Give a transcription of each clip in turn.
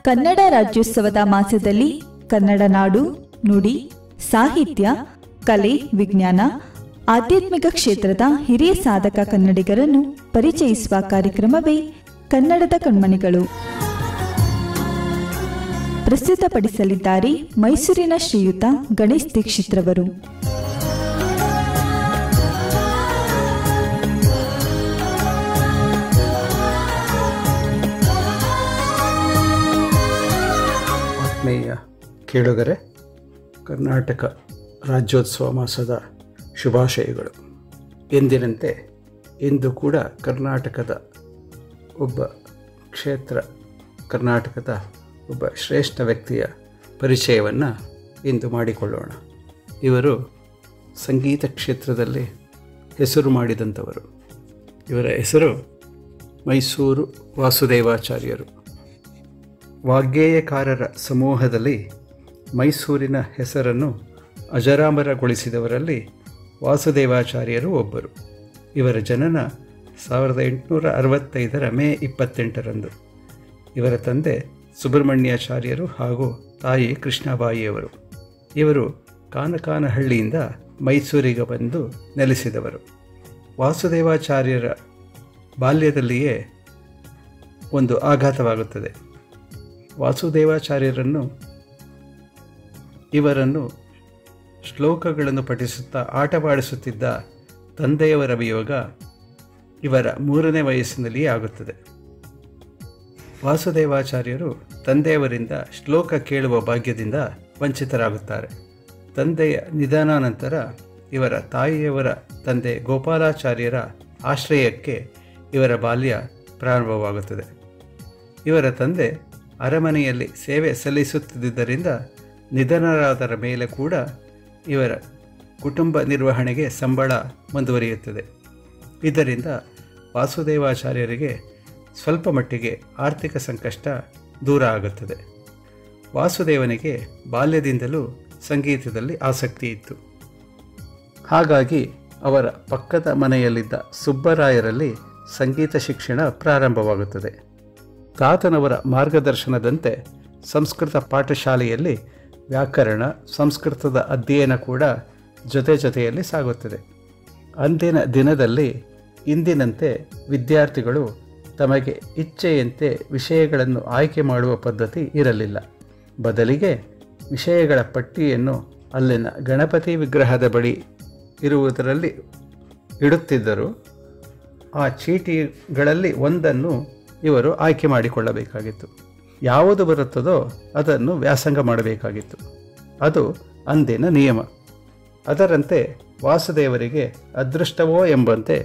ಕನ್ನಡ ರಾಜ್ಯೋತ್ಸವದ ಮಾಸದಲ್ಲಿ ಕನ್ನಡ ನಾಡು, ನುಡಿ, ಸಾಹಿತ್ಯ, ಕಲೆ, ವಿಜ್ಞಾನ, ಆಧ್ಯಾತ್ಮಿಕ ಕ್ಷೇತ್ರದ ಹಿರಿಯ ಸಾಧಕ ಕನ್ನಡಿಗರನ್ನು ಪರಿಚಯಿಸುವ ಕಾರ್ಯಕ್ರಮವೇ ಕನ್ನಡದ ಕಣ್ಮಣಿಗಳು. ಪ್ರಸ್ತುತಪಡಿಸಲಿದ್ದಾರೆ ಮೈಸೂರಿನ ಶ್ರೀಯುತ ಗಣೇಶ್ ದೀಕ್ಷಿತ್ರವರು. ಆತ್ಮೀಯ ಕೇಳುಗರೆ, ಕರ್ನಾಟಕ ರಾಜ್ಯೋತ್ಸವ ಮಾಸದ ಶುಭಾಶಯಗಳು. ಎಂದಿನಂತೆ ಇಂದು ಕೂಡ ಕರ್ನಾಟಕದ ಒಬ್ಬ ಕರ್ನಾಟಕದ ಒಬ್ಬ ಶ್ರೇಷ್ಠ ವ್ಯಕ್ತಿಯ ಪರಿಚಯವನ್ನು ಇಂದು ಮಾಡಿಕೊಳ್ಳೋಣ. ಇವರು ಸಂಗೀತ ಕ್ಷೇತ್ರದಲ್ಲಿ ಹೆಸರು ಮಾಡಿದಂಥವರು. ಇವರ ಹೆಸರು ಮೈಸೂರು ವಾಸುದೇವಾಚಾರ್ಯರು. ವಾಗ್ಗೇಯಕಾರರ ಸಮೂಹದಲ್ಲಿ ಮೈಸೂರಿನ ಹೆಸರನ್ನು ಅಜರಾಮರಗೊಳಿಸಿದವರಲ್ಲಿ ವಾಸುದೇವಾಚಾರ್ಯರು ಒಬ್ಬರು. ಇವರ ಜನನ 1865 ಮೇ 28ರಂದು. ಇವರ ತಂದೆ ಸುಬ್ರಹ್ಮಣ್ಯಾಚಾರ್ಯರು ಹಾಗೂ ತಾಯಿ ಕೃಷ್ಣಾಬಾಯಿಯವರು. ಇವರು ಕಾನಕಾನಹಳ್ಳಿಯಿಂದ ಮೈಸೂರಿಗೆ ಬಂದು ನೆಲೆಸಿದವರು. ವಾಸುದೇವಾಚಾರ್ಯರ ಬಾಲ್ಯದಲ್ಲಿಯೇ ಒಂದು ಆಘಾತವಾಗುತ್ತದೆ. ವಾಸುದೇವಾಚಾರ್ಯರನ್ನು ಇವರನ್ನು ಶ್ಲೋಕಗಳನ್ನು ಪಠಿಸುತ್ತಾ ಆಟವಾಡಿಸುತ್ತಿದ್ದ ತಂದೆಯವರ ವಿಯೋಗ ಇವರ 3ನೇ ವಯಸ್ಸಿನಲ್ಲಿಯೇ ಆಗುತ್ತದೆ. ವಾಸುದೇವಾಚಾರ್ಯರು ತಂದೆಯವರಿಂದ ಶ್ಲೋಕ ಕೇಳುವ ಭಾಗ್ಯದಿಂದ ವಂಚಿತರಾಗುತ್ತಾರೆ. ತಂದೆಯ ನಿಧನಾನಂತರ ಇವರ ತಾಯಿಯವರ ತಂದೆ ಗೋಪಾಲಾಚಾರ್ಯರ ಆಶ್ರಯಕ್ಕೆ ಇವರ ಬಾಲ್ಯ ಪ್ರಾರಂಭವಾಗುತ್ತದೆ. ಇವರ ತಂದೆ ಅರಮನೆಯಲ್ಲಿ ಸೇವೆ ಸಲ್ಲಿಸುತ್ತಿದ್ದರಿಂದ ನಿಧನರಾದರ ಮೇಲೆ ಕೂಡ ಇವರ ಕುಟುಂಬ ನಿರ್ವಹಣೆಗೆ ಸಂಬಳ ಮುಂದುವರಿಯುತ್ತದೆ. ಇದರಿಂದ ವಾಸುದೇವಾಚಾರ್ಯರಿಗೆ ಸ್ವಲ್ಪ ಮಟ್ಟಿಗೆ ಆರ್ಥಿಕ ಸಂಕಷ್ಟ ದೂರ ಆಗುತ್ತದೆ. ವಾಸುದೇವನಿಗೆ ಬಾಲ್ಯದಿಂದಲೂ ಸಂಗೀತದಲ್ಲಿ ಆಸಕ್ತಿ ಇತ್ತು. ಹಾಗಾಗಿ ಅವರ ಪಕ್ಕದ ಮನೆಯಲ್ಲಿದ್ದ ಸುಬ್ಬರಾಯರಲ್ಲಿ ಸಂಗೀತ ಶಿಕ್ಷಣ ಪ್ರಾರಂಭವಾಗುತ್ತದೆ. ತಾತನವರ ಮಾರ್ಗದರ್ಶನದಂತೆ ಸಂಸ್ಕೃತ ಪಾಠಶಾಲೆಯಲ್ಲಿ ವ್ಯಾಕರಣ, ಸಂಸ್ಕೃತದ ಅಧ್ಯಯನ ಕೂಡ ಜೊತೆಯಲ್ಲಿ ಸಾಗುತ್ತದೆ. ಅಂದಿನ ದಿನದಲ್ಲಿ ಇಂದಿನಂತೆ ವಿದ್ಯಾರ್ಥಿಗಳು ತಮಗೆ ಇಚ್ಛೆಯಂತೆ ವಿಷಯಗಳನ್ನು ಆಯ್ಕೆ ಮಾಡುವ ಪದ್ಧತಿ ಇರಲಿಲ್ಲ. ಬದಲಿಗೆ ವಿಷಯಗಳ ಪಟ್ಟಿಯನ್ನು ಅಲ್ಲಿನ ಗಣಪತಿ ವಿಗ್ರಹದ ಬಳಿ ಇರುವುದರಲ್ಲಿ ಇಡುತ್ತಿದ್ದರು. ಆ ಚೀಟಿಗಳಲ್ಲಿ ಒಂದನ್ನು ಇವರು ಆಯ್ಕೆ ಮಾಡಿಕೊಳ್ಳಬೇಕಾಗಿತ್ತು. ಯಾವುದು ಬರುತ್ತದೋ ಅದನ್ನು ವ್ಯಾಸಂಗ ಮಾಡಬೇಕಾಗಿತ್ತು. ಅದು ಅಂದಿನ ನಿಯಮ. ಅದರಂತೆ ವಾಸುದೇವರಿಗೆ ಅದೃಷ್ಟವೋ ಎಂಬಂತೆ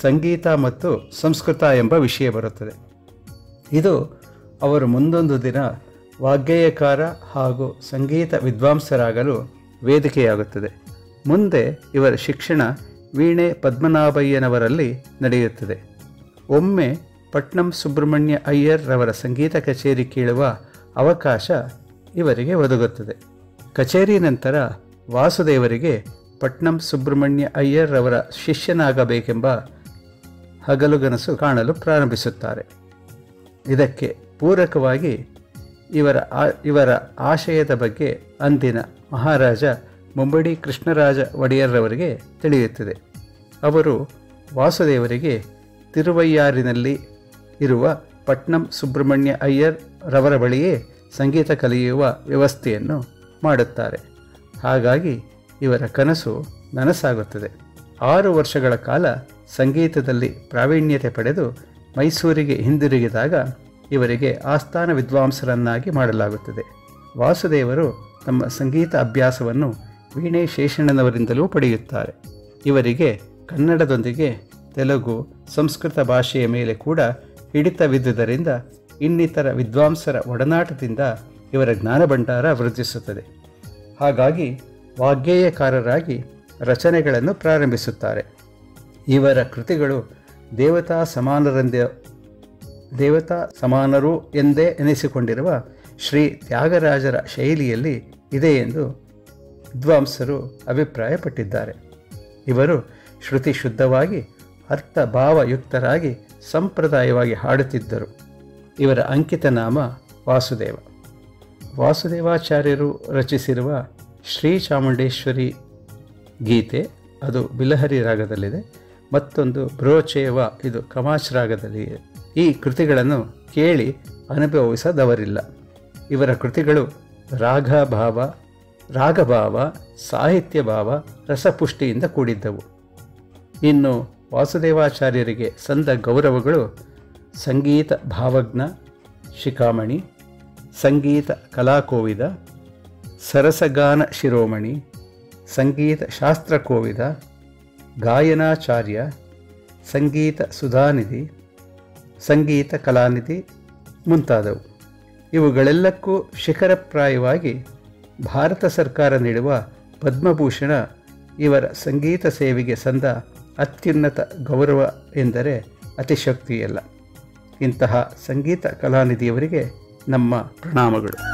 ಸಂಗೀತ ಮತ್ತು ಸಂಸ್ಕೃತ ಎಂಬ ವಿಷಯ ಬರುತ್ತದೆ. ಇದು ಅವರು ಮುಂದೊಂದು ದಿನ ವಾಗ್ಗೇಯಕಾರ ಹಾಗೂ ಸಂಗೀತ ವಿದ್ವಾಂಸರಾಗಲು ವೇದಿಕೆಯಾಗುತ್ತದೆ. ಮುಂದೆ ಇವರ ಶಿಕ್ಷಣ ವೀಣೆ ಪದ್ಮನಾಭಯ್ಯನವರಲ್ಲಿ ನಡೆಯುತ್ತದೆ. ಒಮ್ಮೆ ಪಟ್ನಂ ಸುಬ್ರಹ್ಮಣ್ಯ ಅಯ್ಯರ್ ರವರ ಸಂಗೀತ ಕಚೇರಿ ಕೇಳುವ ಅವಕಾಶ ಇವರಿಗೆ ಒದಗುತ್ತದೆ. ಕಚೇರಿ ನಂತರ ವಾಸುದೇವರಿಗೆ ಪಟ್ನಂ ಸುಬ್ರಹ್ಮಣ್ಯ ಅಯ್ಯರ್ ರವರ ಶಿಷ್ಯನಾಗಬೇಕೆಂಬ ಹಗಲುಗನಸು ಕಾಣಲು ಪ್ರಾರಂಭಿಸುತ್ತಾರೆ. ಇದಕ್ಕೆ ಪೂರಕವಾಗಿ ಇವರ ಆಶಯದ ಬಗ್ಗೆ ಅಂದಿನ ಮಹಾರಾಜ ಮುಂಬಡಿ ಕೃಷ್ಣರಾಜ ಒಡೆಯರ್ರವರಿಗೆ ತಿಳಿಯುತ್ತದೆ. ಅವರು ವಾಸುದೇವರಿಗೆ ತಿರುವಯ್ಯಾರಿನಲ್ಲಿ ಇರುವ ಪಟ್ನಂ ಸುಬ್ರಹ್ಮಣ್ಯ ಅಯ್ಯರ್ ರವರ ಬಳಿಯೇ ಸಂಗೀತ ಕಲಿಯುವ ವ್ಯವಸ್ಥೆಯನ್ನು ಮಾಡುತ್ತಾರೆ. ಹಾಗಾಗಿ ಇವರ ಕನಸು ನನಸಾಗುತ್ತದೆ. 6 ವರ್ಷಗಳ ಕಾಲ ಸಂಗೀತದಲ್ಲಿ ಪ್ರಾವೀಣ್ಯತೆ ಪಡೆದು ಮೈಸೂರಿಗೆ ಹಿಂದಿರುಗಿದಾಗ ಇವರಿಗೆ ಆಸ್ಥಾನ ವಿದ್ವಾಂಸರನ್ನಾಗಿ ಮಾಡಲಾಗುತ್ತದೆ. ವಾಸುದೇವರು ತಮ್ಮ ಸಂಗೀತ ಅಭ್ಯಾಸವನ್ನು ವೀಣೆ ಶೇಷಣ್ಣನವರಿಂದಲೂ ಪಡೆಯುತ್ತಾರೆ. ಇವರಿಗೆ ಕನ್ನಡದೊಂದಿಗೆ ತೆಲುಗು, ಸಂಸ್ಕೃತ ಭಾಷೆಯ ಮೇಲೆ ಕೂಡ ಹಿಡಿತವಿದ್ದುದರಿಂದ ಇನ್ನಿತರ ವಿದ್ವಾಂಸರ ಒಡನಾಟದಿಂದ ಇವರ ಜ್ಞಾನಭಂಡಾರ ವೃದ್ಧಿಸುತ್ತದೆ. ಹಾಗಾಗಿ ವಾಗ್ಗೇಯಕಾರರಾಗಿ ರಚನೆಗಳನ್ನು ಪ್ರಾರಂಭಿಸುತ್ತಾರೆ. ಇವರ ಕೃತಿಗಳು ದೇವತಾ ಸಮಾನರು ಎಂದೇ ಎನಿಸಿಕೊಂಡಿರುವ ಶ್ರೀ ತ್ಯಾಗರಾಜರ ಶೈಲಿಯಲ್ಲಿ ಇದೆ ಎಂದು ವಿದ್ವಾಂಸರು ಅಭಿಪ್ರಾಯಪಟ್ಟಿದ್ದಾರೆ. ಇವರು ಶ್ರುತಿ ಶುದ್ಧವಾಗಿ ಅರ್ಥ ಭಾವಯುಕ್ತರಾಗಿ ಸಂಪ್ರದಾಯವಾಗಿ ಹಾಡುತ್ತಿದ್ದರು. ಇವರ ಅಂಕಿತ ನಾಮ ವಾಸುದೇವ. ವಾಸುದೇವಾಚಾರ್ಯರು ರಚಿಸಿರುವ ಶ್ರೀ ಚಾಮುಂಡೇಶ್ವರಿ ಗೀತೆ, ಅದು ಬಿಲಹರಿ ರಾಗದಲ್ಲಿದೆ. ಮತ್ತೊಂದು ಬ್ರೋಚೇವ, ಇದು ಕಮಾಚ್ ರಾಗದಲ್ಲಿದೆ. ಈ ಕೃತಿಗಳನ್ನು ಕೇಳಿ ಅನುಭವಿಸದವರಿಲ್ಲ. ಇವರ ಕೃತಿಗಳು ರಾಗಭಾವ, ಸಾಹಿತ್ಯ ಭಾವ, ರಸಪುಷ್ಟಿಯಿಂದ ಕೂಡಿದ್ದವು. ಇನ್ನು ವಾಸುದೇವಾಚಾರ್ಯರಿಗೆ ಸಂದ ಗೌರವಗಳು ಸಂಗೀತ ಭಾವಜ್ಞ ಶಿಖಾಮಣಿ, ಸಂಗೀತ ಕಲಾಕೋವಿದ, ಸರಸಗಾನ ಶಿರೋಮಣಿ, ಸಂಗೀತ ಶಾಸ್ತ್ರಕೋವಿದ, ಗಾಯನಾಚಾರ್ಯ, ಸಂಗೀತ ಸುಧಾನಿಧಿ, ಸಂಗೀತ ಕಲಾನಿಧಿ ಮುಂತಾದವು. ಇವುಗಳೆಲ್ಲಕ್ಕೂ ಶಿಖರಪ್ರಾಯವಾಗಿ ಭಾರತ ಸರ್ಕಾರ ನೀಡುವ ಪದ್ಮಭೂಷಣ ಇವರ ಸಂಗೀತ ಸೇವೆಗೆ ಸಂದ ಅತ್ಯುನ್ನತ ಗೌರವ ಎಂದರೆ ಅತಿಶಕ್ತಿಯಲ್ಲ. ಇಂತಹ ಸಂಗೀತ ಕಲಾನಿಧಿಯವರಿಗೆ ನಮ್ಮ ಪ್ರಣಾಮಗಳು.